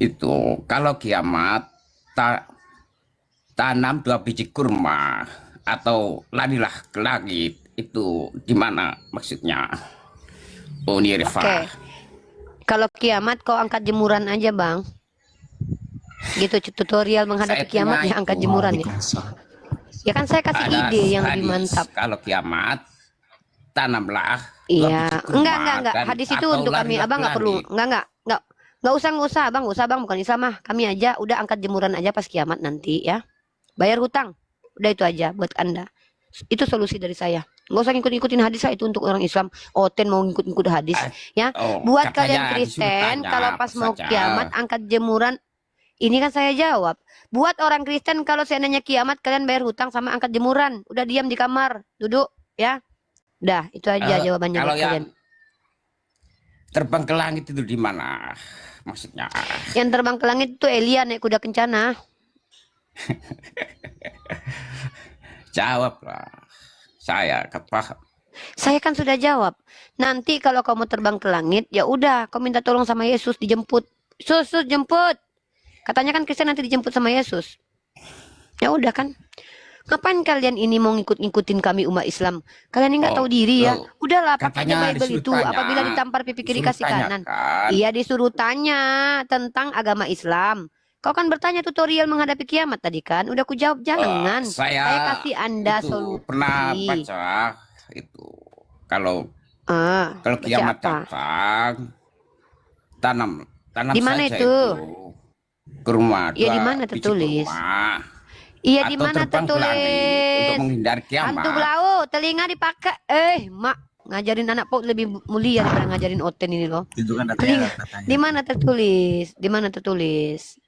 itu kalau kiamat tanam 2 biji kurma atau larilah ke langit, itu di mana maksudnya? Oh, Nirfa. Kalau kiamat kau angkat jemuran aja, Bang. Gitu tutorial menghadapi kiamat ya, angkat jemuran ya. Ya kan saya kasih ide yang lebih mantap. Kalau kiamat tanamlah. Iya, enggak. Hadis itu untuk kami, Abang nggak perlu, nggak usah, Abang, bukan Islam mah. Kami aja udah angkat jemuran aja pas kiamat nanti ya. Bayar hutang, udah itu aja buat Anda. Itu solusi dari saya. Nggak usah ngikut-ngikutin hadis lah, itu untuk orang Islam. Oten mau ngikut-ngikut hadis ya. Buat kalian Kristen, kalau pas mau kiamat angkat jemuran. Ini kan saya jawab. Buat orang Kristen, kalau seandainya kiamat kalian bayar hutang sama angkat jemuran. Udah diam di kamar, duduk ya. Dah, itu aja jawabannya kalau buat kalian. Terbang ke langit itu di mana maksudnya? Yang terbang ke langit itu Elia naik kuda kencana. Jawablah. Saya kepaham. Saya kan sudah jawab. Nanti kalau kamu terbang ke langit, ya udah, kau minta tolong sama Yesus dijemput. Yesus jemput. Katanya kan Kristen nanti dijemput sama Yesus. Ya udah kan. Ngapain kalian ini mau ngikut-ngikutin kami umat Islam? Kalian ini nggak tahu diri ya. Udahlah, pakai aja Bible itu. Apabila ditampar pipi kiri kasih kanan. Iya, disuruh tanya tentang agama Islam. Kau kan bertanya tutorial menghadapi kiamat tadi kan? Udah ku jawab, jangan. Saya kasih Anda solusi. Pernah baca itu. Kalau kiamat datang, tanam di mana saja itu kurma. Iya, di mana tertulis? Iya, di mana tertulis? Untuk menghindari kiamat. Hantu belau, telinga dipakai. Mak, ngajarin anak pok lebih mulia daripada ngajarin Oten ini loh. Itu kan katanya. Di mana tertulis? Di mana tertulis?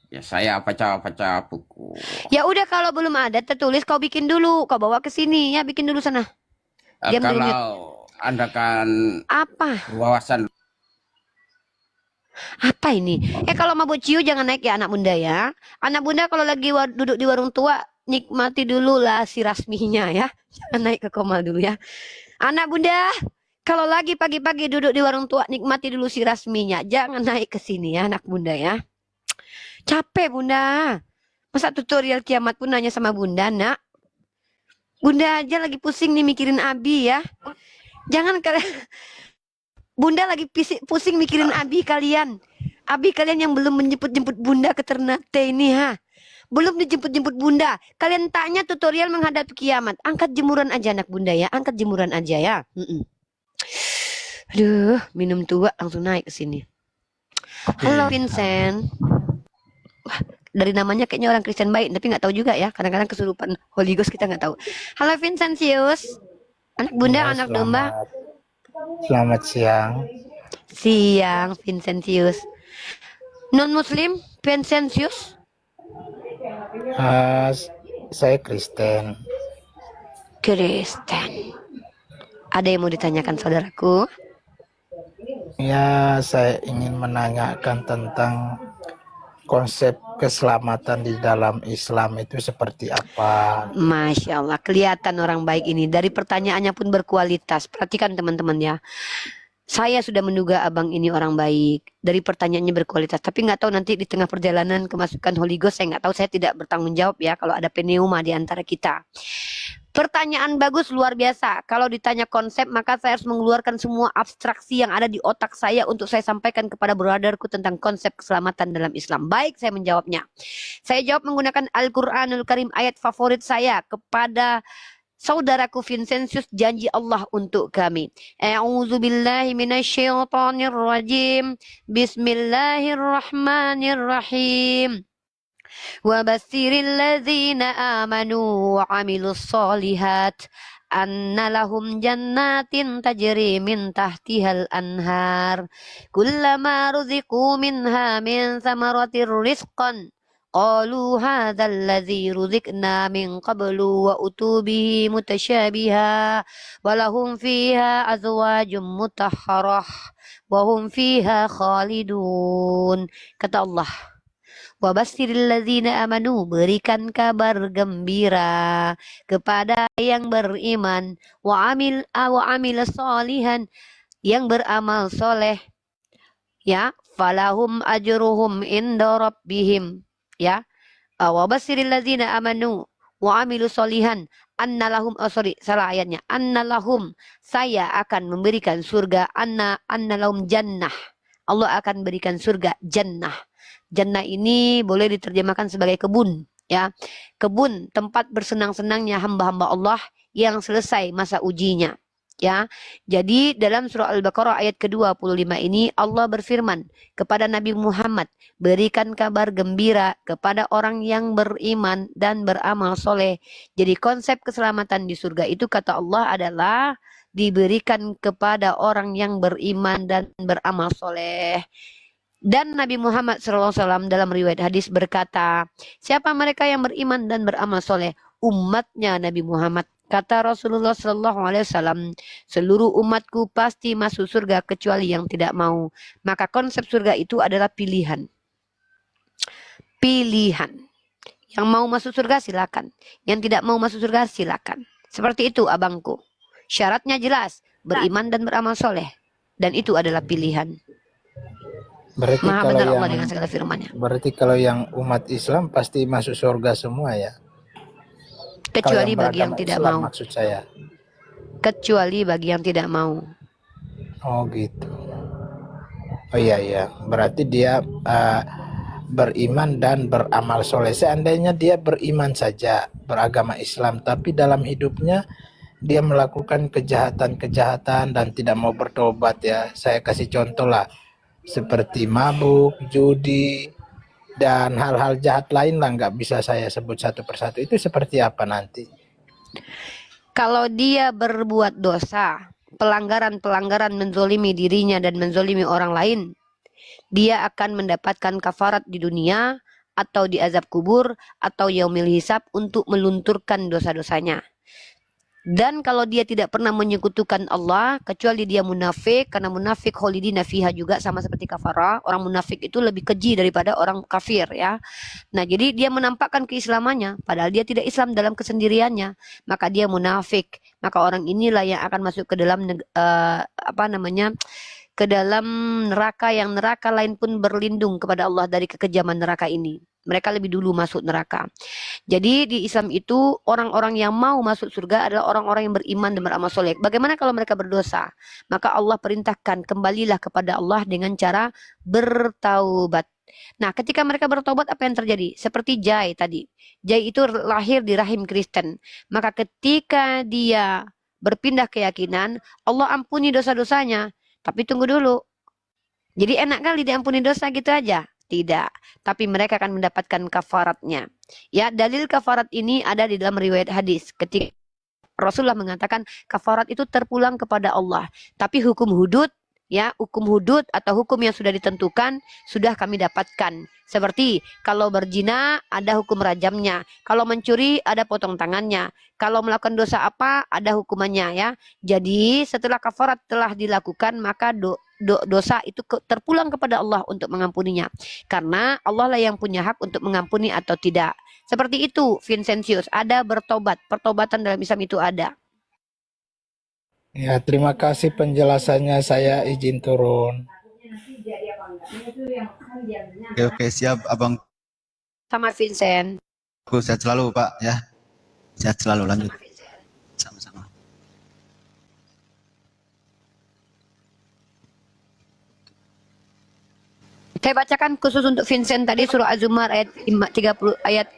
Ya saya baca buku. Ya udah, kalau belum ada tertulis kau bikin dulu, kau bawa ke sini ya, bikin dulu sana. Kalau Anda kan wawasan. Apa ini? Kalau mabuk ciu jangan naik ya anak bunda ya. Anak bunda kalau lagi duduk di warung tua, nikmati dulu lah si rasminya ya. Jangan naik ke komal dulu ya. Anak bunda, kalau lagi pagi-pagi duduk di warung tua, nikmati dulu si rasminya. Jangan naik ke sini ya anak bunda ya. Capek bunda. Masa tutorial kiamat pun nanya sama bunda, nak. Bunda aja lagi pusing nih mikirin Abi ya. Jangan kalian... Bunda lagi pusing mikirin Abi kalian. Abi kalian yang belum menjemput-jemput bunda ke Ternate ini ha. Belum dijemput-jemput bunda. Kalian tanya tutorial menghadapi kiamat. Angkat jemuran aja anak bunda ya. Angkat jemuran aja ya. Aduh, minum tua langsung naik ke sini. Halo Vincent. Wah, dari namanya kayaknya orang Kristen baik, tapi nggak tahu juga ya. Kadang-kadang kesurupan Holy Ghost kita nggak tahu. Halo Vincentius. Anak bunda, anak domba. Selamat siang. Siang, Vincentius. Non-Muslim, Vincentius? Saya Kristen. Kristen. Ada yang mau ditanyakan saudaraku? Ya, saya ingin menanyakan tentang konsep keselamatan di dalam Islam itu seperti apa? Masya Allah, kelihatan orang baik ini. Dari pertanyaannya pun berkualitas. Perhatikan teman-teman ya. Saya sudah menduga abang ini orang baik. Dari pertanyaannya berkualitas. Tapi nggak tahu nanti di tengah perjalanan kemasukan Holy Ghost. Saya nggak tahu, saya tidak bertanggung jawab ya kalau ada pneuma di antara kita. Pertanyaan bagus, luar biasa. Kalau ditanya konsep, maka saya harus mengeluarkan semua abstraksi yang ada di otak saya untuk saya sampaikan kepada brotherku tentang konsep keselamatan dalam Islam. Baik, saya menjawabnya. Saya jawab menggunakan Al-Quranul Karim, ayat favorit saya kepada saudaraku Vincentius, janji Allah untuk kami. A'udzubillahi minasyaitonirrajim. Bismillahirrahmanirrahim. وبشر الذين آمنوا وعملوا الصالحات أن لهم جنات تجري من تحتها الأنهار كلما رزقوا منها من ثمرة رزقا قالوا هذا الذي رزقنا من قبل وأتوا به متشابها ولهم فيها أزواج مطهرة وهم فيها خالدون. Kata Allah, Wabashiril ladzina amanu, berikan kabar gembira kepada yang beriman, wa amil sholihan, yang beramal soleh, ya, falahum ajruhum inda rabbihim, ya. Wa basyiril ladzina amanu wa amilu solihan annalahum, oh sorry salah ayatnya, annalahum, saya akan memberikan surga, annalahum jannah, Allah akan berikan surga jannah. Jannah ini boleh diterjemahkan sebagai kebun, ya, kebun tempat bersenang-senangnya hamba-hamba Allah yang selesai masa ujinya, ya. Jadi dalam surah Al-Baqarah ayat ke-25 ini Allah berfirman kepada Nabi Muhammad, berikan kabar gembira kepada orang yang beriman dan beramal soleh. Jadi konsep keselamatan di surga itu kata Allah adalah diberikan kepada orang yang beriman dan beramal soleh. Dan Nabi Muhammad SAW dalam riwayat hadis berkata, siapa mereka yang beriman dan beramal soleh? Umatnya Nabi Muhammad. Kata Rasulullah SAW, seluruh umatku pasti masuk surga kecuali yang tidak mau. Maka konsep surga itu adalah pilihan. Pilihan. Yang mau masuk surga silakan. Yang tidak mau masuk surga silakan. Seperti itu abangku. Syaratnya jelas, beriman dan beramal soleh. Dan itu adalah pilihan. Berarti Maha kalau benar Allah yang dengan segala firman-Nya. berarti kalau yang umat Islam pasti masuk surga semua ya. Kalau Kecuali yang bagi yang beragama tidak Islam mau. maksud saya. Kecuali bagi yang tidak mau. Oh gitu. Oh iya iya. Berarti dia beriman dan beramal soleh. Seandainya dia beriman saja, beragama Islam, tapi dalam hidupnya dia melakukan kejahatan-kejahatan dan tidak mau bertobat ya. Saya kasih contoh lah, seperti mabuk, judi, dan hal-hal jahat lain lah, nggak bisa saya sebut satu persatu. Itu seperti apa nanti? Kalau dia berbuat dosa, pelanggaran-pelanggaran menzolimi dirinya dan menzolimi orang lain, dia akan mendapatkan kafarat di dunia atau di azab kubur atau yaumil hisab untuk melunturkan dosa-dosanya. Dan kalau dia tidak pernah menyekutukan Allah, kecuali dia munafik, karena munafik kholidina fiha juga sama seperti kafara. Orang munafik itu lebih keji daripada orang kafir, ya. Nah, jadi dia menampakkan keislamannya, padahal dia tidak Islam dalam kesendiriannya, maka dia munafik. Maka orang inilah yang akan masuk ke dalam ke dalam neraka, yang neraka lain pun berlindung kepada Allah dari kekejaman neraka ini. Mereka lebih dulu masuk neraka. Jadi di Islam itu orang-orang yang mau masuk surga adalah orang-orang yang beriman dan beramal soleh. Bagaimana kalau mereka berdosa? Maka Allah perintahkan kembalilah kepada Allah dengan cara bertaubat. Nah, ketika mereka bertobat apa yang terjadi? Seperti Jai tadi. Jai itu lahir di rahim Kristen. Maka ketika dia berpindah keyakinan, Allah ampuni dosa-dosanya. Tapi tunggu dulu. Jadi enak kali diampuni dosa gitu aja? Tidak. Tapi mereka akan mendapatkan kafaratnya. Ya, dalil kafarat ini ada di dalam riwayat hadis. Ketika Rasulullah mengatakan kafarat itu terpulang kepada Allah. Tapi hukum hudud, ya, hukum hudud atau hukum yang sudah ditentukan sudah kami dapatkan. Seperti kalau berzina ada hukum rajamnya, kalau mencuri ada potong tangannya, kalau melakukan dosa apa ada hukumannya, ya. Jadi setelah kafarat telah dilakukan maka dosa itu terpulang kepada Allah untuk mengampuninya. Karena Allah lah yang punya hak untuk mengampuni atau tidak. Seperti itu, Vincentius. Ada bertobat. Pertobatan dalam Islam itu ada. Ya, terima kasih penjelasannya. Saya izin turun. Oke, siap Abang. Sama Vincent. Aku sehat selalu Pak ya. Sehat selalu, lanjut. Sama Vincent. Sama-sama. Saya bacakan khusus untuk Vincent tadi surah Az-Zumar ayat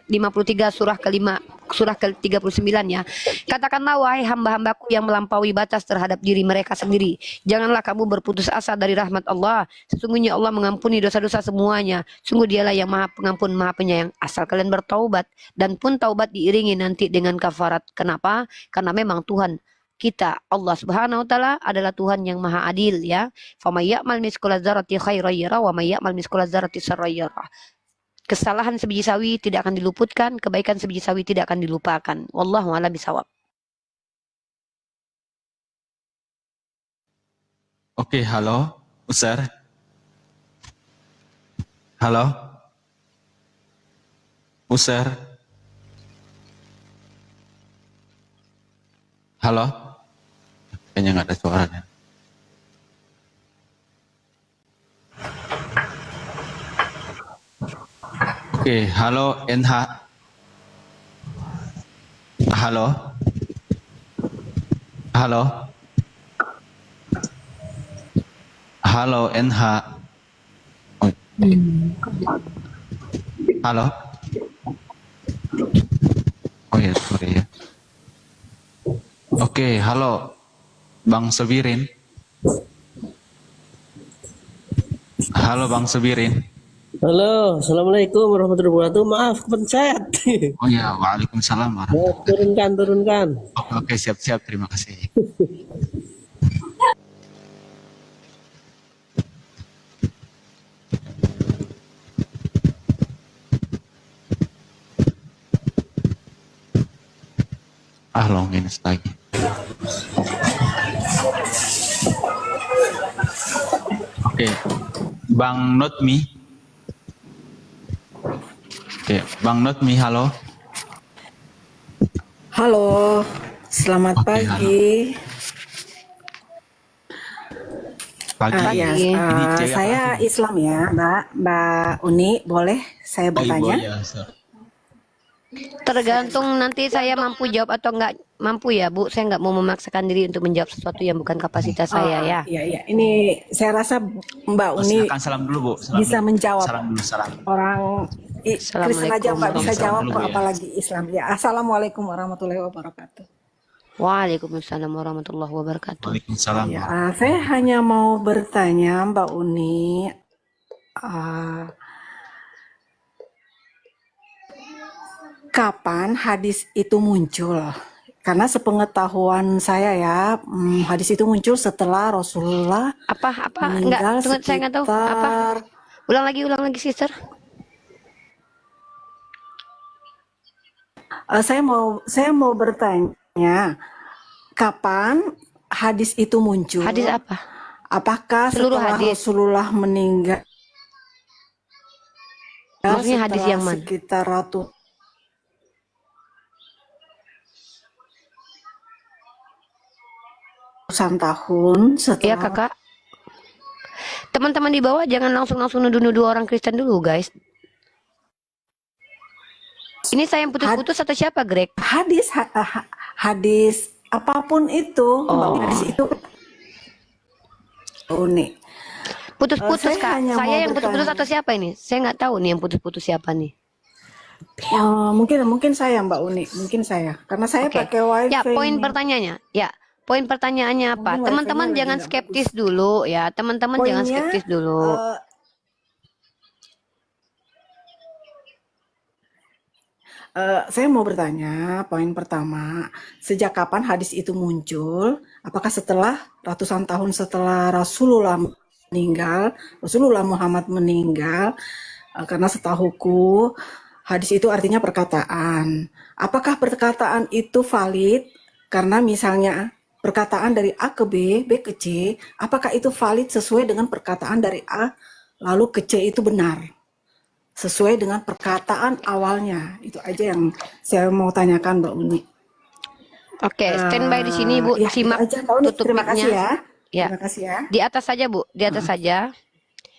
53 surah ke-39 ya. Katakanlah wahai hamba-hambaku yang melampaui batas terhadap diri mereka sendiri, janganlah kamu berputus asa dari rahmat Allah. Sesungguhnya Allah mengampuni dosa-dosa semuanya. Sungguh Dialah yang Maha Pengampun, Maha Penyayang. Asal kalian bertaubat, dan pun taubat diiringi nanti dengan kafarat. Kenapa? Karena memang Tuhan kita, Allah Subhanahu wa taala adalah Tuhan yang Maha Adil, ya. Faman ya'mal mithqala dzarratin khairan yarah wa may ya'mal mithqala dzarratin syarran yarah. Kesalahan sebiji sawi tidak akan diluputkan, kebaikan sebiji sawi tidak akan dilupakan. Wallahu a'lam bishawab. Oke, halo, Ustaz. Halo. Ustaz. Halo. Kayaknya nggak ada suaranya. Oke, halo NH. Halo. Halo. Halo NH. Oh, halo. Oh ya, sorry ya. Oke, halo Bang Sebirin. Halo Bang Sebirin. Halo, assalamualaikum warahmatullahi wabarakatuh. Maaf, kepencet. Oh ya, waalaikumsalam Ya, warahmatullahi. turunkan. Oke, siap-siap. Terima kasih. Login lagi. Oke, Bang Notmi. Oke, Bang Notmi, halo. Halo, selamat Oke, pagi. Pagi. Ya, Ini cewek saya apa lagi? Islam ya, Mbak Uni. Boleh saya Oh, Ibu, bertanya? ya, sorry. Tergantung nanti saya mampu jawab atau enggak mampu ya Bu. Saya nggak mau memaksakan diri untuk menjawab sesuatu yang bukan kapasitas saya ya. Iya. Ini saya rasa Mbak Oh, Uni silakan salam dulu, Bu. Salam bisa dulu. menjawab. Salam dulu, salam. Orang Kristen aja Mbak bisa Salam jawab dulu, kok, Bu, ya. apalagi Islam. Ya, assalamualaikum warahmatullahi wabarakatuh. Waalaikumsalam warahmatullahi wabarakatuh. Waalaikumsalam. Ya, saya hanya mau bertanya Mbak Uni. Kapan hadis itu muncul? Karena sepengetahuan saya ya, hadis itu muncul setelah Rasulullah Apa enggak meninggal tunggu, saya nggak tahu apa. sekitar. Ulang lagi sister. Saya mau bertanya, kapan hadis itu muncul? Hadis apa? Apakah Seluruh setelah hadis. Rasulullah meninggal? Maksudnya hadis setelah yang mana? sekitar ratusan tahun Iya setelah. kakak. Teman-teman di bawah jangan langsung nuduh-nuduh orang Kristen dulu guys. Ini saya yang putus-putus atau siapa Greg? Hadis apapun itu, Mbak Uni, hadis itu unik. Putus-putus saya kak. hanya Saya mau yang putus-putus bertanya. atau siapa ini? Saya nggak tahu nih yang putus-putus siapa nih. Mungkin saya Mbak Uni, mungkin saya, karena saya Oke. pakai wifi. Ya, poin nih. pertanyaannya. Ya, poin pertanyaannya apa? Mungkin Teman-teman wifi-nya jangan lagi nggak skeptis dulu ya. Teman-teman jangan Poinnya, skeptis dulu. Saya mau bertanya, poin pertama, sejak kapan hadis itu muncul? Apakah setelah ratusan tahun setelah Rasulullah meninggal, Rasulullah Muhammad meninggal? Karena setahuku hadis itu artinya perkataan. Apakah perkataan itu valid? Karena misalnya perkataan dari A ke B, B ke C, apakah itu valid sesuai dengan perkataan dari A lalu ke C itu benar? Sesuai dengan perkataan awalnya. Itu aja yang saya mau tanyakan Mbak Uni. Oke, standby di sini Bu. Ya, itu Simak aja, Mbak Uni. tutup Terima kasih mic-nya. ya. Ya. Terima kasih ya. Di atas saja Bu, di atas saja.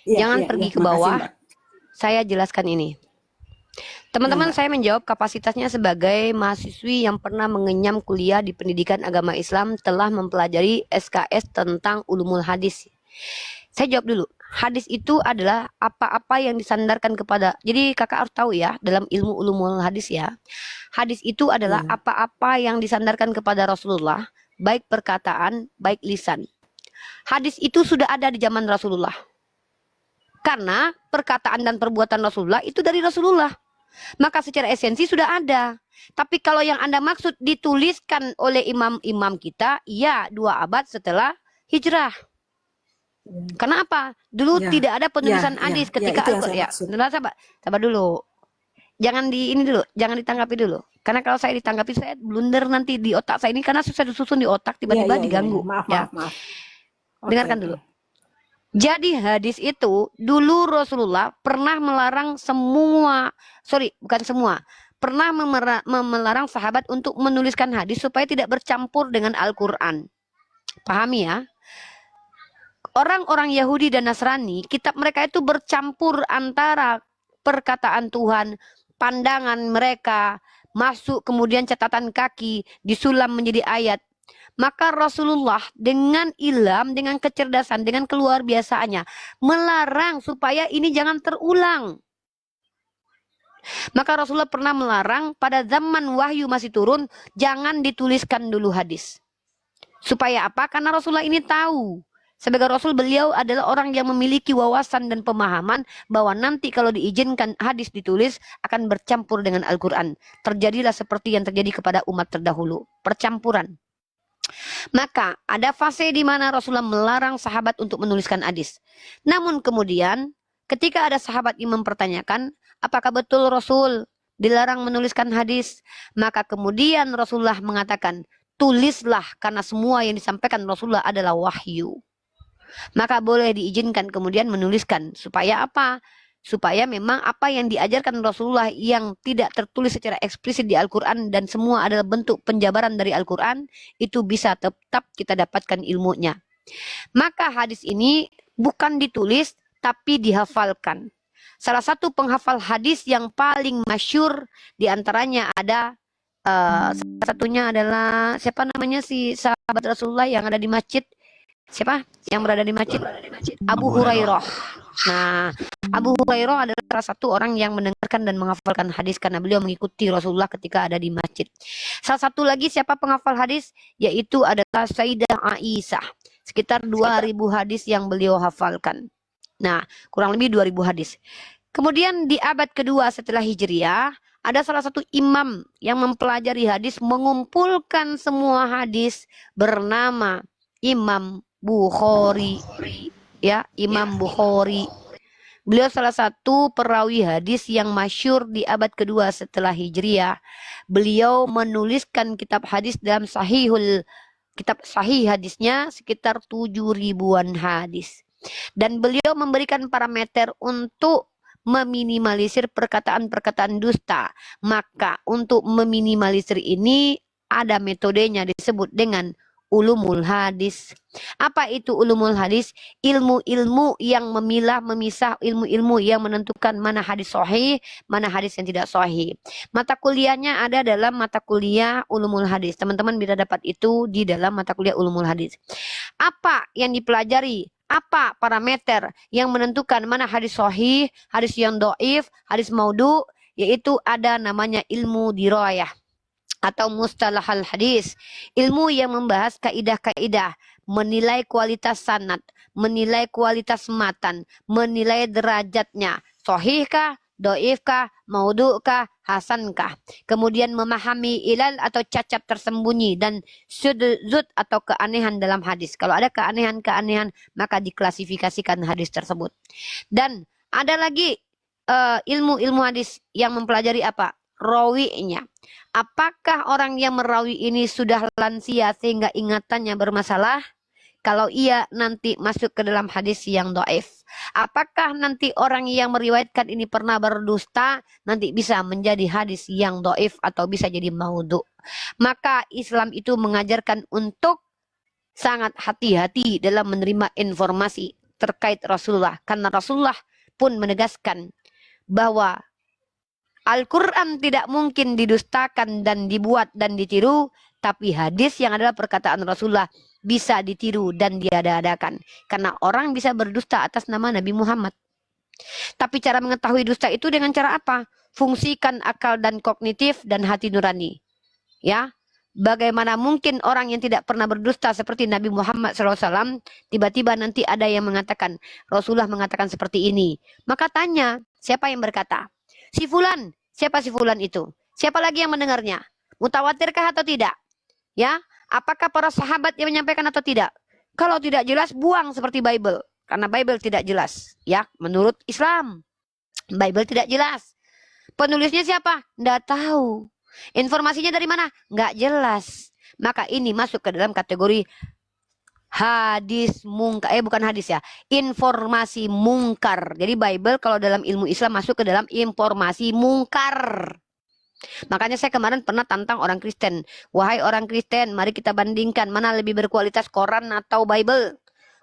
Iya, Jangan iya, pergi iya. ke Makasih, bawah. Mbak. Saya jelaskan ini. Teman-teman, Mbak. saya menjawab kapasitasnya sebagai mahasiswi yang pernah mengenyam kuliah di pendidikan agama Islam, telah mempelajari SKS tentang ulumul hadis. Saya jawab dulu. Hadis itu adalah apa-apa yang disandarkan kepada. Jadi kakak harus tahu ya, dalam ilmu ulumul hadis ya. Hadis itu adalah apa-apa yang disandarkan kepada Rasulullah, baik perkataan, baik lisan. Hadis itu sudah ada di zaman Rasulullah. Karena perkataan dan perbuatan Rasulullah itu dari Rasulullah. Maka secara esensi sudah ada. Tapi kalau yang Anda maksud dituliskan oleh imam-imam kita, ya 2 abad setelah hijrah. Karena apa? Dulu Ya, tidak ada penulisan ya, hadis ya, ketika itu yang Al-Quran. saya Ya, maksud. sabar dulu. Jangan ditanggapi dulu. Karena kalau saya ditanggapi saya blunder nanti di otak saya ini karena susah disusun di otak tiba-tiba diganggu. Maaf. Dengarkan dulu. Jadi hadis itu dulu Rasulullah pernah melarang pernah melarang sahabat untuk menuliskan hadis supaya tidak bercampur dengan Al-Quran. Pahami ya? Orang-orang Yahudi dan Nasrani, kitab mereka itu bercampur antara perkataan Tuhan, pandangan mereka, masuk kemudian catatan kaki, disulam menjadi ayat. Maka Rasulullah dengan ilham, dengan kecerdasan, dengan keluar biasaannya melarang supaya ini jangan terulang. Maka Rasulullah pernah melarang pada zaman wahyu masih turun, jangan dituliskan dulu hadis. Supaya apa? Karena Rasulullah ini tahu. Sebagai Rasul, beliau adalah orang yang memiliki wawasan dan pemahaman bahwa nanti kalau diizinkan hadis ditulis akan bercampur dengan Al-Quran. Terjadilah seperti yang terjadi kepada umat terdahulu. Percampuran. Maka ada fase di mana Rasulullah melarang sahabat untuk menuliskan hadis. Namun kemudian ketika ada sahabat yang mempertanyakan, apakah betul Rasul dilarang menuliskan hadis? Maka kemudian Rasulullah mengatakan, tulislah karena semua yang disampaikan Rasulullah adalah wahyu. Maka boleh diizinkan kemudian menuliskan. Supaya apa? Supaya memang apa yang diajarkan Rasulullah yang tidak tertulis secara eksplisit di Al-Quran dan semua adalah bentuk penjabaran dari Al-Quran, itu bisa tetap kita dapatkan ilmunya. Maka hadis ini bukan ditulis tapi dihafalkan. Salah satu penghafal hadis yang paling masyhur diantaranya ada salah satunya adalah siapa namanya si sahabat Rasulullah yang ada di masjid, siapa yang berada di masjid? Abu Hurairah. Nah, Abu Hurairah adalah salah satu orang yang mendengarkan dan menghafalkan hadis karena beliau mengikuti Rasulullah ketika ada di masjid. Salah satu lagi siapa penghafal hadis? Yaitu adalah Sayyidah Aisyah. Sekitar 2000 hadis yang beliau hafalkan. Nah, kurang lebih 2000 hadis. Kemudian di abad kedua setelah Hijriah, ada salah satu imam yang mempelajari hadis, mengumpulkan semua hadis, bernama Imam Bukhari. Ya, Imam Bukhari. Beliau salah satu perawi hadis yang masyhur di abad kedua setelah Hijriah. Beliau menuliskan kitab hadis dalam kitab sahih hadisnya sekitar 7.000-an hadis. Dan beliau memberikan parameter untuk meminimalisir perkataan-perkataan dusta. Maka untuk meminimalisir ini ada metodenya disebut dengan ulumul hadis. Apa itu ulumul hadis? Ilmu-ilmu yang memilah, memisah, ilmu-ilmu yang menentukan mana hadis sahih, mana hadis yang tidak sahih. Mata kuliahnya ada dalam mata kuliah ulumul hadis. Teman-teman bisa dapat itu di dalam mata kuliah ulumul hadis. Apa yang dipelajari? Apa parameter yang menentukan mana hadis sahih, hadis yang dhaif, hadis maudhu? Yaitu ada namanya ilmu dirayah atau mustalahal hadis, ilmu yang membahas kaidah-kaidah, menilai kualitas sanad, menilai kualitas matan, menilai derajatnya, sahihkah, dhaifkah, maudhu'kah, hasankah. Kemudian memahami ilal atau cacat tersembunyi dan syudzud atau keanehan dalam hadis. Kalau ada keanehan-keanehan maka diklasifikasikan hadis tersebut. Dan ada lagi ilmu-ilmu hadis yang mempelajari apa? Rawinya. Apakah orang yang merawi ini sudah lansia sehingga ingatannya bermasalah? Kalau iya, nanti masuk ke dalam hadis yang dhaif. Apakah nanti orang yang meriwayatkan ini pernah berdusta? Nanti bisa menjadi hadis yang dhaif atau bisa jadi maudhu. Maka Islam itu mengajarkan untuk sangat hati-hati dalam menerima informasi terkait Rasulullah. Karena Rasulullah pun menegaskan bahwa Al-Quran tidak mungkin didustakan dan dibuat dan ditiru, tapi hadis yang adalah perkataan Rasulullah bisa ditiru dan diada-adakan. Karena orang bisa berdusta atas nama Nabi Muhammad. Tapi cara mengetahui dusta itu dengan cara apa? Fungsikan akal dan kognitif dan hati nurani. Ya, bagaimana mungkin orang yang tidak pernah berdusta seperti Nabi Muhammad SAW, tiba-tiba nanti ada yang mengatakan, Rasulullah mengatakan seperti ini. Maka tanya, siapa yang berkata? Si fulan, siapa si fulan itu? Siapa lagi yang mendengarnya? Mutawatirkah atau tidak? Ya, apakah para sahabat yang menyampaikan atau tidak? Kalau tidak jelas, buang seperti Bible. Karena Bible tidak jelas. Ya, menurut Islam, Bible tidak jelas. Penulisnya siapa? Nggak tahu. Informasinya dari mana? Nggak jelas. Maka ini masuk ke dalam kategori hadis mungkar, bukan hadis ya, informasi mungkar. Jadi Bible kalau dalam ilmu Islam masuk ke dalam informasi mungkar. Makanya saya kemarin pernah tantang orang Kristen. Wahai orang Kristen, mari kita bandingkan mana lebih berkualitas, Quran atau Bible.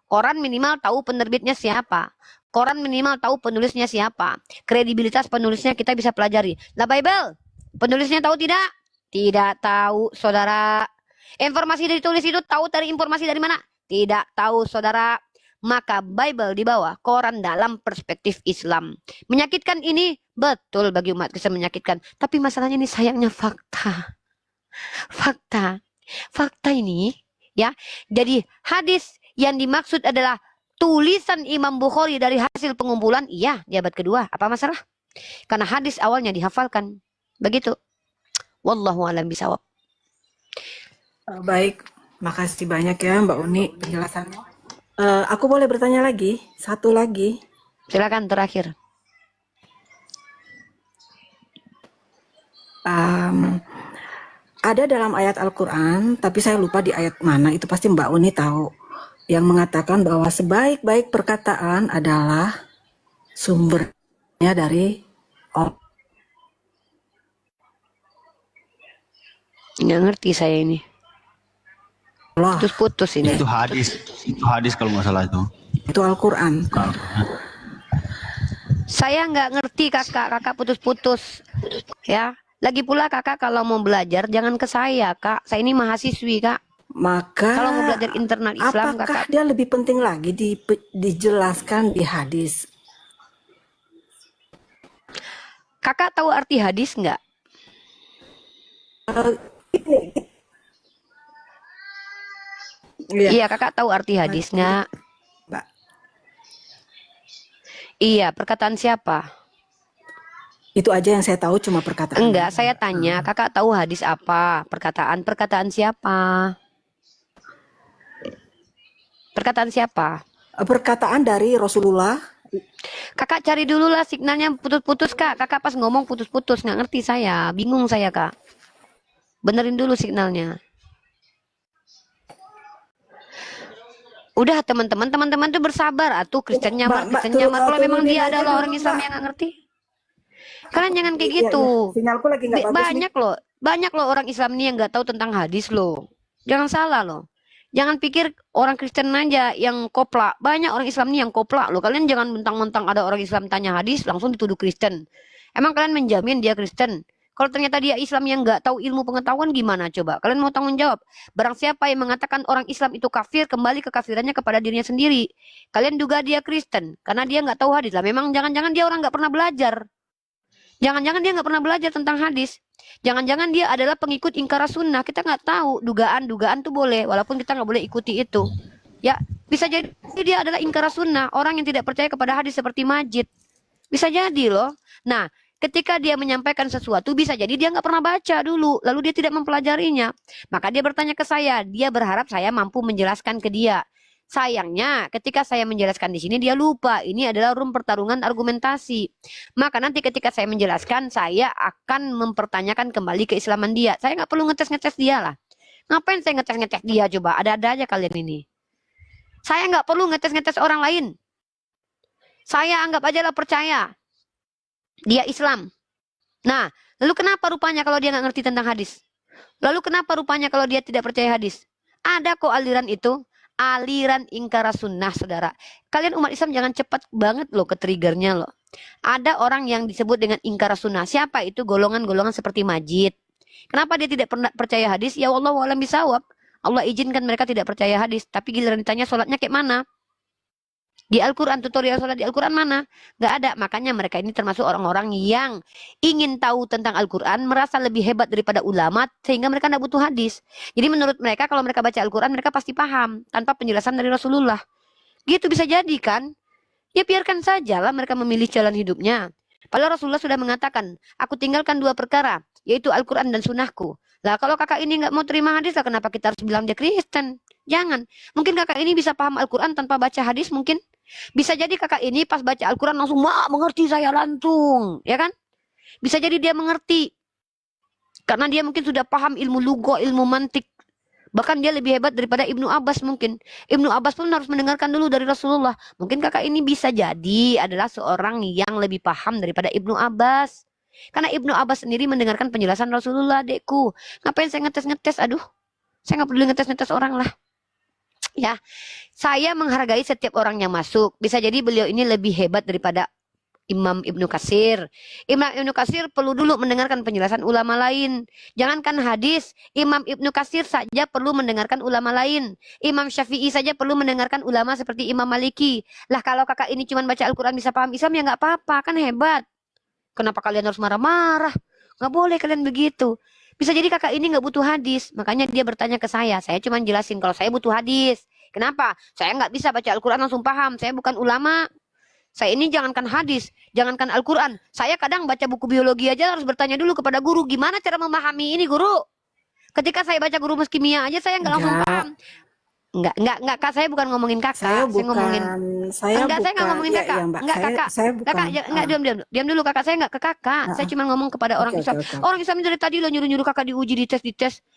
Quran minimal tahu penerbitnya siapa. Koran minimal tahu penulisnya siapa. Kredibilitas penulisnya kita bisa pelajari. Lah Bible, penulisnya tahu tidak? Tidak tahu, saudara. Informasi dari tulis itu tahu dari informasi dari mana? Tidak tahu, saudara. Maka Bible di bawah, Koran dalam perspektif Islam. Menyakitkan ini betul bagi umat Kristen, menyakitkan. Tapi masalahnya ini sayangnya fakta. Fakta. Fakta ini ya. Jadi hadis yang dimaksud adalah tulisan Imam Bukhari dari hasil pengumpulan, iya, di abad kedua. Apa masalah? Karena hadis awalnya dihafalkan. Begitu. Wallahu a'lam bishawab. Baik, makasih banyak ya Mbak Uni penjelasannya. Aku boleh bertanya lagi? Satu lagi. Silakan terakhir. Ada dalam ayat Al-Quran, tapi saya lupa di ayat mana, itu pasti Mbak Uni tahu, yang mengatakan bahwa sebaik-baik perkataan adalah sumbernya dari Allah. Nggak ngerti saya ini. Putus-putus ini. Itu hadis kalau nggak salah itu. Itu Al-Quran. Saya nggak ngerti kakak putus-putus. Ya. Lagi pula kakak kalau mau belajar jangan ke saya kak. Saya ini mahasiswi kak. Maka Kalau mau belajar internal Islam apakah kakak. dia lebih penting lagi dijelaskan di hadis? Kakak tahu arti hadis nggak? Iya kakak tahu arti hadis nggak? Mbak. Iya, perkataan siapa? Itu aja yang saya tahu, cuma perkataan. Enggak, saya tanya, kakak tahu hadis apa? Perkataan siapa? Perkataan siapa? Perkataan dari Rasulullah. Kakak cari dulu lah signalnya putus-putus kak. Kakak pas ngomong putus-putus, nggak ngerti saya. Bingung saya kak. Benerin dulu signalnya. Udah teman-teman tuh bersabar. Atuh Kristen nyamar. Kalau memang dia adalah orang Islam yang nggak ngerti. Kalian jangan kayak gitu. Sinyalku lagi nggak bagus nih. Banyak loh orang Islam ini yang nggak tahu tentang hadis loh. Jangan salah loh. Jangan pikir orang Kristen aja yang koplak. Banyak orang Islam ini yang koplak loh. Kalian jangan mentang-mentang ada orang Islam tanya hadis langsung dituduh Kristen. Emang kalian menjamin dia Kristen? Kalau ternyata dia Islam yang nggak tahu ilmu pengetahuan gimana coba? Kalian mau tanggung jawab? Barang siapa yang mengatakan orang Islam itu kafir, kembali kekafirannya kepada dirinya sendiri. Kalian duga dia Kristen karena dia nggak tahu hadis lah. Memang jangan-jangan dia orang nggak pernah belajar. Jangan-jangan dia nggak pernah belajar tentang hadis. Jangan-jangan dia adalah pengikut ingkar sunnah. Kita nggak tahu. Dugaan tuh boleh, walaupun kita nggak boleh ikuti itu. Ya, bisa jadi dia adalah ingkar sunnah, orang yang tidak percaya kepada hadis seperti Majid. Bisa jadi loh. Nah, ketika dia menyampaikan sesuatu, bisa jadi dia nggak pernah baca dulu, lalu dia tidak mempelajarinya. Maka dia bertanya ke saya. Dia berharap saya mampu menjelaskan ke dia. Sayangnya ketika saya menjelaskan di sini dia lupa ini adalah room pertarungan argumentasi. Maka nanti ketika saya menjelaskan saya akan mempertanyakan kembali keislaman dia. Saya nggak perlu ngetes dia lah. Ngapain saya ngetes dia coba? Ada-ada aja kalian ini. Saya nggak perlu ngetes orang lain. Saya anggap aja lah percaya dia Islam. Nah, lalu kenapa rupanya kalau dia nggak ngerti tentang hadis? Lalu kenapa rupanya kalau dia tidak percaya hadis? Ada kok aliran itu. Aliran ingkar sunnah, saudara. Kalian umat Islam jangan cepat banget loh ke triggernya loh. Ada orang yang disebut dengan ingkar sunnah. Siapa itu? Golongan-golongan seperti Majid. Kenapa dia tidak pernah percaya hadis? Ya Allah wa'alam bisawab. Allah izinkan mereka tidak percaya hadis. Tapi giliran ditanya sholatnya kayak mana? Di Al-Quran, tutorial sholat di Al-Quran mana? Gak ada. Makanya mereka ini termasuk orang-orang yang ingin tahu tentang Al-Quran, merasa lebih hebat daripada ulama, sehingga mereka tidak butuh hadis. Jadi menurut mereka, kalau mereka baca Al-Quran, mereka pasti paham, tanpa penjelasan dari Rasulullah. Gitu bisa jadi kan? Ya biarkan sajalah mereka memilih jalan hidupnya. Padahal Rasulullah sudah mengatakan, aku tinggalkan 2 perkara, yaitu Al-Quran dan sunnahku. Lah kalau kakak ini nggak mau terima hadis, lah kenapa kita harus bilang dia Kristen? Jangan. Mungkin kakak ini bisa paham Al-Quran tanpa baca hadis mungkin. Bisa jadi kakak ini pas baca Al-Quran langsung mengerti saya langsung, ya kan? Bisa jadi dia mengerti. Karena dia mungkin sudah paham ilmu lugha, ilmu mantik. Bahkan dia lebih hebat daripada Ibnu Abbas mungkin. Ibnu Abbas pun harus mendengarkan dulu dari Rasulullah. Mungkin kakak ini bisa jadi adalah seorang yang lebih paham daripada Ibnu Abbas. Karena Ibnu Abbas sendiri mendengarkan penjelasan Rasulullah, dekku. Ngapain saya ngetes-ngetes? Aduh, saya nggak peduli ngetes-ngetes orang lah. Ya, saya menghargai setiap orang yang masuk. Bisa jadi beliau ini lebih hebat daripada Imam Ibnu Katsir. Imam Ibnu Katsir perlu dulu mendengarkan penjelasan ulama lain. Jangankan hadis, Imam Ibnu Katsir saja perlu mendengarkan ulama lain. Imam Syafi'i saja perlu mendengarkan ulama seperti Imam Maliki. Lah kalau kakak ini cuma baca Al-Quran bisa paham Islam ya nggak apa-apa, kan hebat. Kenapa kalian harus marah-marah? Nggak boleh kalian begitu. Bisa jadi kakak ini nggak butuh hadis. Makanya dia bertanya ke saya. Saya cuma jelasin kalau saya butuh hadis. Kenapa? Saya nggak bisa baca Al-Quran langsung paham. Saya bukan ulama. Saya ini jangankan hadis, jangankan Al-Quran. Saya kadang baca buku biologi aja harus bertanya dulu kepada guru. Gimana cara memahami ini guru? Ketika saya baca guru kimia aja saya nggak langsung Enggak, paham. Enggak, Kak, saya bukan ngomongin kakak, saya saya ngomongin bukan, saya enggak, saya nggak bukan, ngomongin ya, kakak, ya Mbak, enggak kakak, saya bukan, kakak, enggak diam dulu kakak, saya enggak ke kakak, saya cuma ngomong kepada orang oke, Islam. oke, oke. Orang Islam dari tadi lo nyuruh-nyuruh kakak diuji dites,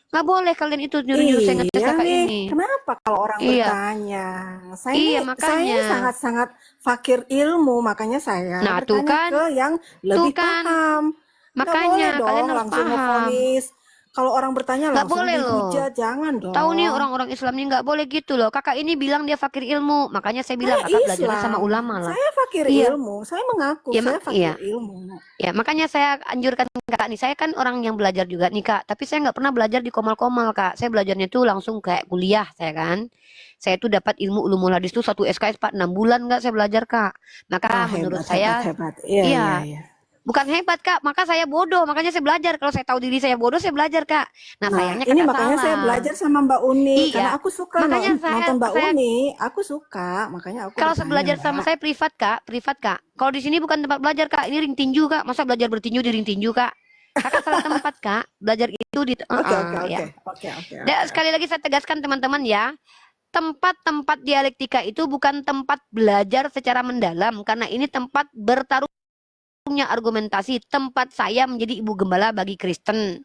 nggak boleh kalian itu nyuruh-nyuruh saya ngetes Iya kakak nih, ini. kenapa kalau orang Iya, bertanya? Saya iya ini makanya. sangat-sangat fakir ilmu, makanya saya Nah tuh bertanya kan, ke yang lebih kan, paham. Nggak boleh makanya kalian dong harus langsung paham. ngevonis. Kalau orang bertanya Nggak langsung boleh loh. dihujat, jangan Tahu nih dong. orang-orang Islam ini nggak boleh gitu loh. Kakak ini bilang dia fakir ilmu, makanya saya bilang Saya kakak belajarnya sama Islam, ulama lah. saya fakir Iya, ilmu, saya mengaku ya, saya iya. fakir ilmu. Ya, makanya saya anjurkan kakak nih. Saya kan orang yang belajar juga nih kak. Tapi saya nggak pernah belajar di komal-komal kak. Saya belajarnya tuh langsung kayak kuliah saya kan. Saya tuh dapat ilmu ulumul hadis tuh 1 SKS 6 bulan nggak saya belajar kak. Maka Ah, menurut hebat, hebat, saya, hebat. Iya, iya, iya, iya. bukan hebat kak. Maka saya bodoh. Makanya saya belajar. Kalau saya tahu diri saya bodoh, saya belajar kak. Nah Nah, sayangnya ini kakak makanya saya salah. belajar sama Mbak Uni karena Iya, aku suka makanya nonton Mbak saya Uni, aku suka, makanya aku kalau bertanya belajar sama Mbak. saya privat kak. Kalau di sini bukan tempat belajar kak. Ini ring tinju kak. Masa belajar bertinju di ring tinju kak? Kakak salah tempat kak. Belajar itu di Oke, oke, ya. oke, oke, oke, Dan oke. sekali lagi saya tegaskan teman-teman ya. Tempat-tempat dialektika itu bukan tempat belajar secara mendalam karena ini tempat bertarungnya argumentasi. Tempat saya menjadi ibu gembala bagi Kristen.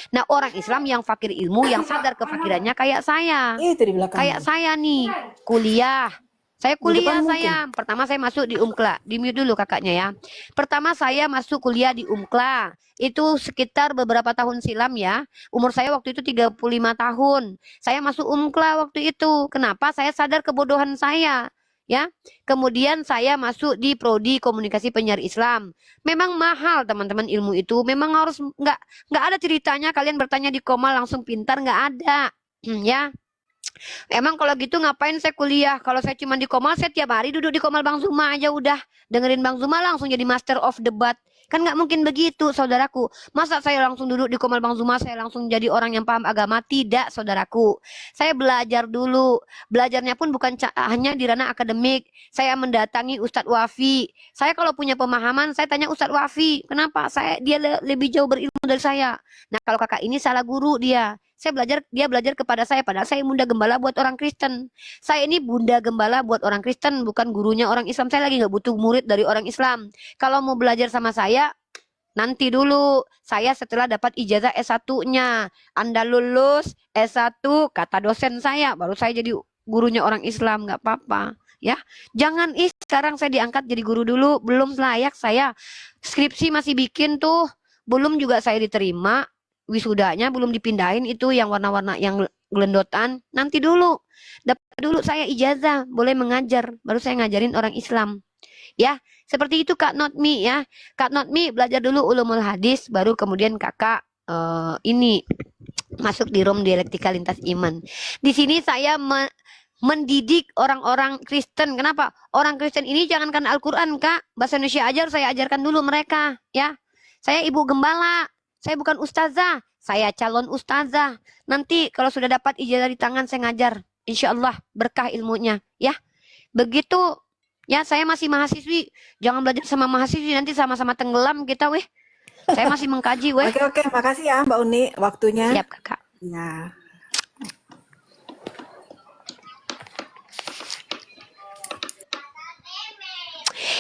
Nah, orang Islam yang fakir ilmu, yang sadar kefakirannya kayak saya. Itu di belakang. Kayak saya nih, kuliah. Saya Di depan kuliah mungkin. saya. Pertama saya masuk di Umkla. Di mute dulu kakaknya ya. Pertama saya masuk kuliah di Umkla. Itu sekitar beberapa tahun silam ya. Umur saya waktu itu 35 tahun. Saya masuk Umkla waktu itu. Kenapa? Saya sadar kebodohan saya. Ya, kemudian saya masuk di prodi komunikasi penyiar Islam. Memang mahal teman-teman ilmu itu. Memang harus nggak ada ceritanya kalian bertanya di Komal langsung pintar nggak ada. Ya, emang kalau gitu ngapain saya kuliah? Kalau saya cuma di Komal, saya tiap hari duduk di Komal Bang Zuma aja udah. Dengerin Bang Zuma langsung jadi master of debat. Kan nggak mungkin begitu, saudaraku. Masa saya langsung duduk di Komal Bang Zuma, saya langsung jadi orang yang paham agama? Tidak, saudaraku. Saya belajar dulu. Belajarnya pun bukan hanya di ranah akademik. Saya mendatangi Ustadz Wafi. Saya kalau punya pemahaman, saya tanya Ustadz Wafi. Kenapa? Dia lebih jauh berilmu dari saya. Nah, kalau kakak ini salah guru dia. Dia belajar kepada saya, padahal saya bunda gembala buat orang Kristen. Saya ini bunda gembala buat orang Kristen, bukan gurunya orang Islam. Saya lagi nggak butuh murid dari orang Islam. Kalau mau belajar sama saya, nanti dulu. Saya setelah dapat ijazah S1-nya. Anda lulus S1, kata dosen saya, baru saya jadi gurunya orang Islam, nggak apa-apa. Ya, jangan sekarang saya diangkat jadi guru dulu, belum layak saya. Skripsi masih bikin tuh, belum juga saya diterima. Wisudanya belum dipindahin itu yang warna-warna yang gelendotan. Nanti dulu. Dapat dulu saya ijazah, boleh mengajar, baru saya ngajarin orang Islam. Ya, seperti itu Kak Notmi ya. Kak Notmi belajar dulu ulumul hadis, baru kemudian Kakak ini masuk di Rom dialektika lintas iman. Di sini saya mendidik orang-orang Kristen. Kenapa? Orang Kristen ini jangankan Al-Quran Kak, bahasa Indonesia aja saya ajarkan dulu mereka ya. Saya ibu gembala. Saya bukan ustazah, saya calon ustazah. Nanti kalau sudah dapat ijazah di tangan saya ngajar. Insya Allah berkah ilmunya. Ya, begitu. Ya, saya masih mahasiswi. Jangan belajar sama mahasiswi, nanti sama-sama tenggelam kita weh. Saya masih mengkaji weh. Oke, makasih ya Mbak Uni waktunya. Siap kakak. Ya.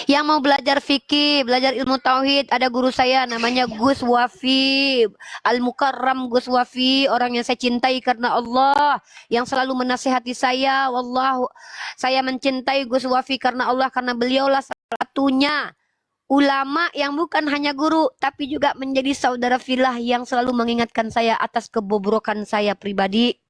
Yang mau belajar fikih, belajar ilmu tauhid, ada guru saya namanya Gus Wafi Al-Mukarram. Gus Wafi, orang yang saya cintai karena Allah, yang selalu menasihati saya. Wallahu, saya mencintai Gus Wafi karena Allah, karena beliaulah salah satunya ulama yang bukan hanya guru, tapi juga menjadi saudara filah yang selalu mengingatkan saya atas kebobrokan saya pribadi.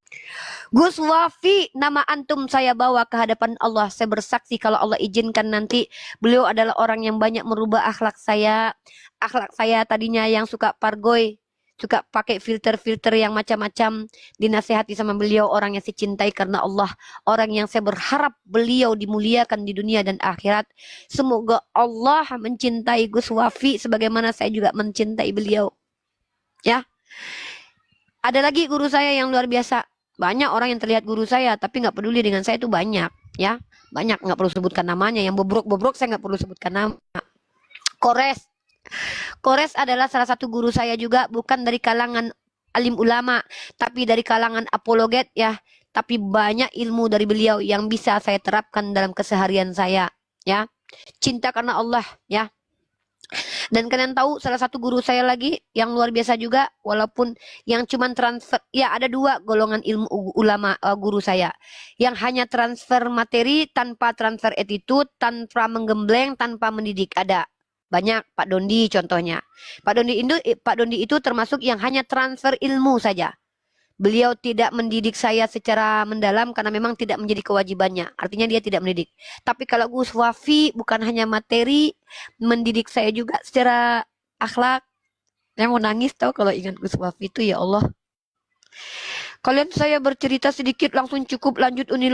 Gus Wafi, nama antum saya bawa ke hadapan Allah. Saya bersaksi kalau Allah izinkan nanti beliau adalah orang yang banyak merubah akhlak saya. Akhlak saya tadinya yang suka pargoy, suka pakai filter-filter yang macam-macam. Dinasehati sama beliau, orang yang saya cintai karena Allah. Orang yang saya berharap beliau dimuliakan di dunia dan akhirat. Semoga Allah mencintai Gus Wafi sebagaimana saya juga mencintai beliau. Ya. Ada lagi guru saya yang luar biasa. Banyak orang yang terlihat guru saya tapi nggak peduli dengan saya itu banyak, ya. Banyak, nggak perlu sebutkan namanya. Yang bobrok-bobrok saya nggak perlu sebutkan nama. Kores. Kores adalah salah satu guru saya juga, bukan dari kalangan alim ulama, tapi dari kalangan apologet, ya. Tapi banyak ilmu dari beliau yang bisa saya terapkan dalam keseharian saya, ya. Cinta karena Allah, ya. Dan kalian tahu salah satu guru saya lagi yang luar biasa juga, walaupun yang cuman transfer, ya ada dua golongan ilmu ulama guru saya, yang hanya transfer materi tanpa transfer attitude, tanpa menggembleng, tanpa mendidik. Ada banyak, Pak Dondi contohnya. Pak Dondi itu termasuk yang hanya transfer ilmu saja. Beliau tidak mendidik saya secara mendalam karena memang tidak menjadi kewajibannya. Artinya dia tidak mendidik. Tapi kalau Gus Wafi bukan hanya materi, mendidik saya juga secara akhlak. Saya mau nangis tahu kalau ingat Gus Wafi itu, ya Allah. Kalian saya bercerita sedikit langsung cukup, lanjut uni.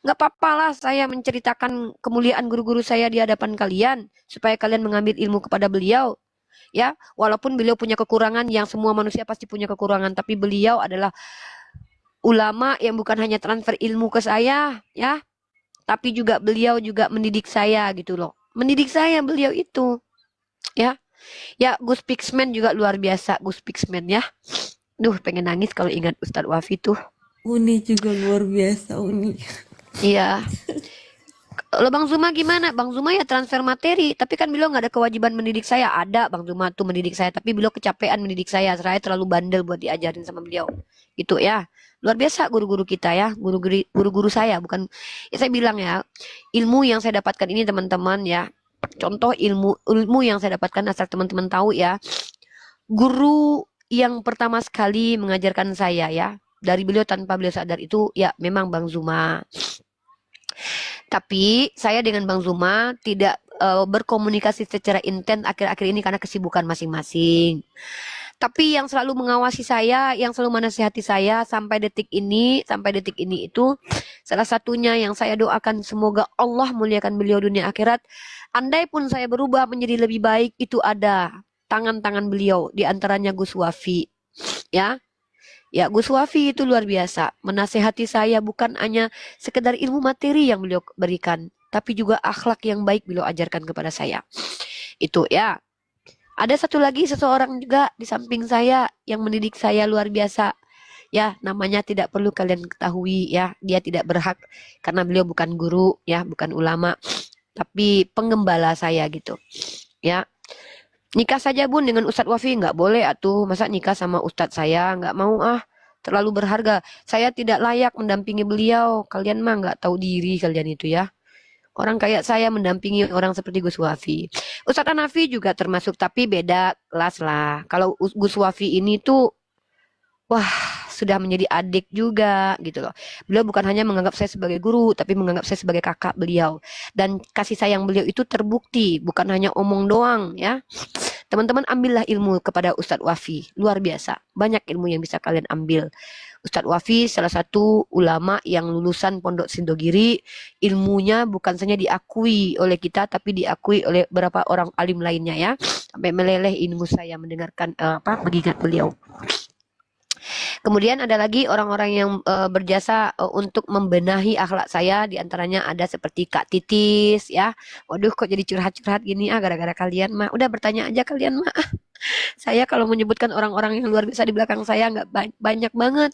Nggak apa-apa lah saya menceritakan kemuliaan guru-guru saya di hadapan kalian. Supaya kalian mengambil ilmu kepada beliau. Ya, walaupun beliau punya kekurangan yang semua manusia pasti punya kekurangan, tapi beliau adalah ulama yang bukan hanya transfer ilmu ke saya, ya, tapi juga beliau juga mendidik saya gitu loh. Mendidik saya beliau itu, ya. Ya, Gus Pixman juga luar biasa, Gus Pixman, ya. Duh, pengen nangis kalau ingat Ustadz Wafi tuh. Uni juga luar biasa, Uni. Iya. Kalau Bang Zuma gimana? Bang Zuma ya transfer materi, tapi kan beliau nggak ada kewajiban mendidik saya. Ada Bang Zuma tuh mendidik saya, tapi beliau kecapean mendidik saya. Saya terlalu bandel buat diajarin sama beliau. Gitu ya. Luar biasa guru-guru kita ya, guru-guru saya. Bukan, ya saya bilang ya, ilmu yang saya dapatkan ini teman-teman ya. Contoh ilmu yang saya dapatkan asal teman-teman tahu ya. Guru yang pertama sekali mengajarkan saya ya, dari beliau tanpa beliau sadar itu ya memang Bang Zuma. Tapi saya dengan Bang Zuma tidak berkomunikasi secara intens akhir-akhir ini karena kesibukan masing-masing. Tapi yang selalu mengawasi saya, yang selalu menasihati saya sampai detik ini itu salah satunya yang saya doakan semoga Allah muliakan beliau dunia akhirat. Andai pun saya berubah menjadi lebih baik, itu ada tangan-tangan beliau, di antaranya Gus Wafi. Ya. Ya, Gus Wafi itu luar biasa. Menasehati saya bukan hanya sekedar ilmu materi yang beliau berikan, tapi juga akhlak yang baik beliau ajarkan kepada saya. Itu ya. Ada satu lagi seseorang juga di samping saya yang mendidik saya luar biasa. Ya, namanya tidak perlu kalian ketahui ya. Dia tidak berhak karena beliau bukan guru ya, bukan ulama, tapi penggembala saya gitu. Ya. Nikah saja Bun dengan Ustadz Wafi nggak boleh atuh. Masa nikah sama Ustadz saya nggak mau terlalu berharga. Saya tidak layak mendampingi beliau. Kalian mah nggak tahu diri kalian itu ya. Orang kayak saya mendampingi orang seperti Gus Wafi. Ustadz Hanafi juga termasuk tapi beda kelas lah. Kalau Gus Wafi ini tuh wah sudah menjadi adik juga gitu loh. Beliau bukan hanya menganggap saya sebagai guru, tapi menganggap saya sebagai kakak beliau. Dan kasih sayang beliau itu terbukti, bukan hanya omong doang ya. Teman-teman ambillah ilmu kepada Ustadz Wafi, luar biasa. Banyak ilmu yang bisa kalian ambil. Ustadz Wafi salah satu ulama yang lulusan Pondok Sindogiri, ilmunya bukan saja diakui oleh kita, tapi diakui oleh beberapa orang alim lainnya ya. Sampai meleleh ilmu saya mendengarkan mengingat beliau. Kemudian ada lagi orang-orang yang berjasa untuk membenahi akhlak saya. Di antaranya ada seperti Kak Titis ya. Waduh kok jadi curhat-curhat gini gara-gara kalian mah. Udah bertanya aja kalian mah. Saya kalau menyebutkan orang-orang yang luar biasa di belakang saya nggak banyak banget.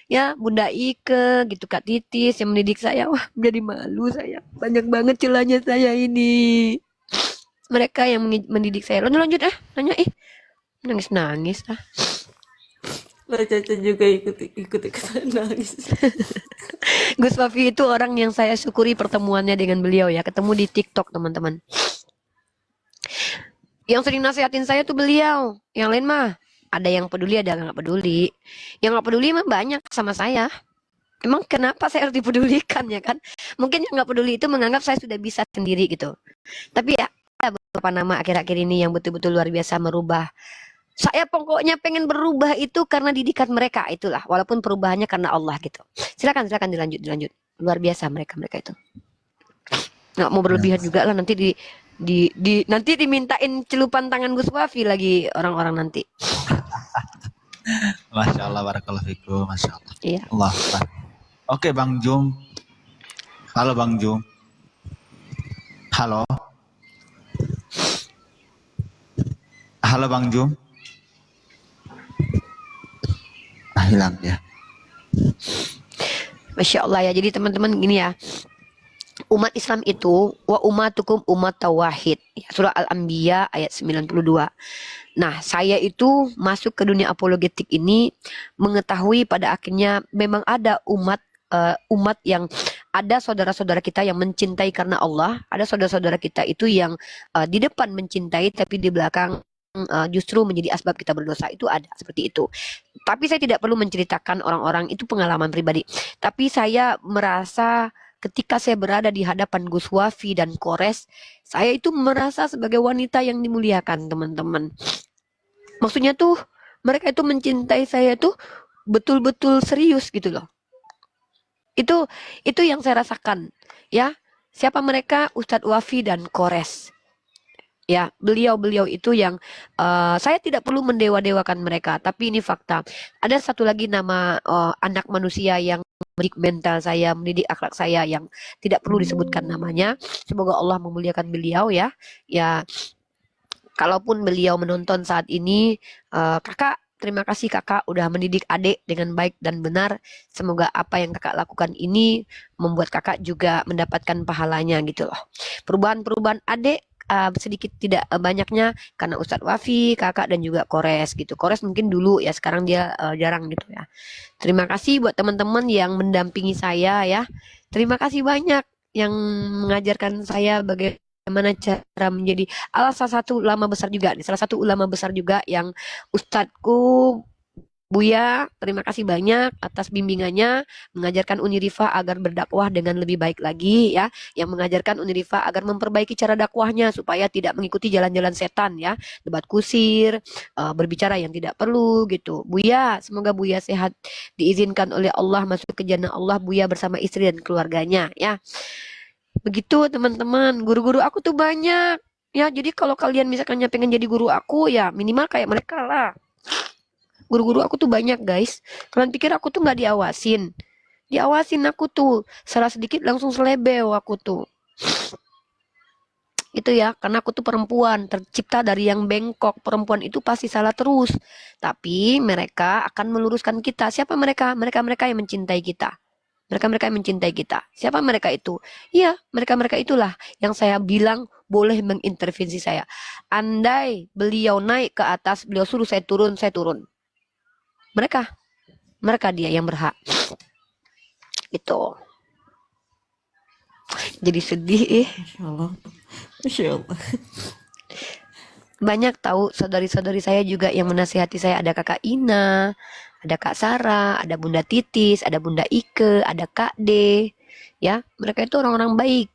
Ya Bunda Ike gitu, Kak Titis yang mendidik saya. Wah jadi malu saya. Banyak banget celahnya saya ini. Mereka yang mendidik saya. Lanjut nanya nangis-nangis Lah Caca juga ikut nangis. Gus Wafi itu orang yang saya syukuri pertemuannya dengan beliau ya. Ketemu di TikTok teman-teman. Yang sering nasihatin saya tuh beliau. Yang lain mah Ada yang peduli, ada yang nggak peduli. Yang nggak peduli emang banyak sama saya. Emang kenapa saya harus dipedulikan ya kan? Mungkin yang nggak peduli itu menganggap saya sudah bisa sendiri gitu. Tapi ya ada beberapa nama akhir-akhir ini yang betul-betul luar biasa merubah. Saya pokoknya pengen berubah itu karena didikan mereka itulah. Walaupun perubahannya karena Allah gitu. Silakan dilanjut. Luar biasa mereka itu. Nggak mau Ya, berlebihan juga lah nanti nanti dimintain celupan tangan Gus Wafi lagi orang-orang nanti. Masya Allah, barakallahu fikum, Masya Allah. Iya. Allah Akbar. Oke, Bang Jum. Halo, Bang Jum. Halo. Halo, Bang Jum. Hilang ya. Masya Allah ya. Jadi teman-teman gini ya. Umat Islam itu wa ummatukum umat tawahid. Surah Al-Anbiya ayat 92. Nah, saya itu masuk ke dunia apologetik ini mengetahui pada akhirnya memang ada umat yang ada saudara-saudara kita yang mencintai karena Allah, ada saudara-saudara kita itu yang di depan mencintai tapi di belakang justru menjadi asbab kita berdosa, itu ada seperti itu. Tapi saya tidak perlu menceritakan orang-orang itu pengalaman pribadi. Tapi saya merasa ketika saya berada di hadapan Gus Wafi dan Kores, saya itu merasa sebagai wanita yang dimuliakan, teman-teman. Maksudnya tuh mereka itu mencintai saya tuh betul-betul serius gitu loh. Itu yang saya rasakan, ya. Siapa mereka? Ustadz Wafi dan Kores. Ya, beliau itu yang saya tidak perlu mendewa-dewakan mereka, tapi ini fakta. Ada satu lagi nama anak manusia yang mendidik mental saya, mendidik akhlak saya yang tidak perlu disebutkan namanya. Semoga Allah memuliakan beliau ya. Ya, kalaupun beliau menonton saat ini, kakak, terima kasih kakak udah mendidik adik dengan baik dan benar. Semoga apa yang kakak lakukan ini membuat kakak juga mendapatkan pahalanya gitu loh. Perubahan-perubahan adik sedikit tidak banyaknya karena Ustadz Wafi, kakak dan juga Kores gitu. Kores mungkin dulu ya, sekarang dia jarang gitu ya. Terima kasih buat teman-teman yang mendampingi saya ya. Terima kasih banyak yang mengajarkan saya bagaimana cara menjadi salah satu ulama besar juga nih. Salah satu ulama besar juga yang Ustadku Buya, terima kasih banyak atas bimbingannya mengajarkan Unirifa agar berdakwah dengan lebih baik lagi ya, yang mengajarkan Unirifa agar memperbaiki cara dakwahnya supaya tidak mengikuti jalan-jalan setan ya, debat kusir, berbicara yang tidak perlu gitu. Buya, semoga Buya sehat, diizinkan oleh Allah masuk ke jannah Allah Buya bersama istri dan keluarganya ya. Begitu teman-teman, guru-guru aku tuh banyak ya, jadi kalau kalian misalkan pengen jadi guru aku ya minimal kayak mereka lah. Guru-guru aku tuh banyak guys. Kalian pikir aku tuh nggak diawasin? Diawasin aku tuh. Salah sedikit langsung selebeo aku tuh. Itu ya, karena aku tuh perempuan, tercipta dari yang bengkok. Perempuan itu pasti salah terus. Tapi mereka akan meluruskan kita. Siapa mereka? Mereka-mereka yang mencintai kita. Mereka-mereka yang mencintai kita. Siapa mereka itu? Iya, mereka-mereka itulah yang saya bilang boleh mengintervensi saya. Andai beliau naik ke atas, beliau suruh saya turun, saya turun. Mereka dia yang berhak. Itu. Jadi sedih Masya Allah. Masya Allah. Banyak tahu saudari-saudari saya juga yang menasihati saya. Ada kakak Ina, ada kak Sarah, ada bunda Titis, ada bunda Ike, ada kak D. Ya, mereka itu orang-orang baik.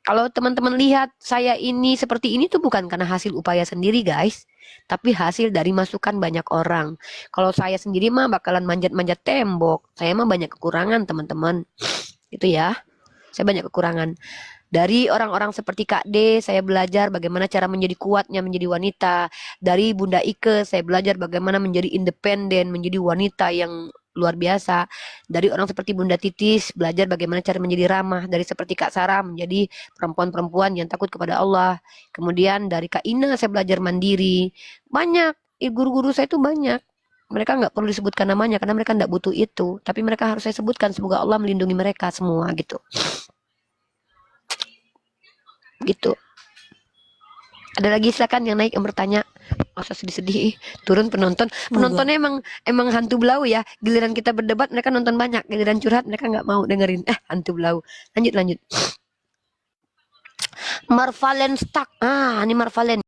Kalau teman-teman lihat saya ini seperti ini tuh bukan karena hasil upaya sendiri guys, tapi hasil dari masukan banyak orang. Kalau saya sendiri mah bakalan manjat-manjat tembok. Saya mah banyak kekurangan teman-teman. Gitu ya. Saya banyak kekurangan. Dari orang-orang seperti Kak D, saya belajar bagaimana cara menjadi kuatnya menjadi wanita. Dari Bunda Ike, saya belajar bagaimana menjadi independen, menjadi wanita yang luar biasa. Dari orang seperti Bunda Titis, belajar bagaimana cara menjadi ramah. Dari seperti Kak Sarah, menjadi perempuan-perempuan yang takut kepada Allah. Kemudian dari Kak Ina, saya belajar mandiri. Banyak, guru-guru saya itu banyak. Mereka nggak perlu disebutkan namanya karena mereka nggak butuh itu. Tapi mereka harus saya sebutkan. Semoga Allah melindungi mereka semua gitu. Gitu. Ada lagi silakan yang naik yang bertanya. Masa sedih-sedih turun penonton. Penontonnya emang hantu belau ya. Giliran kita berdebat mereka nonton banyak. Giliran curhat mereka nggak mau dengerin. Hantu belau. Lanjut. Marvalen Stuck. Ini Marvalen.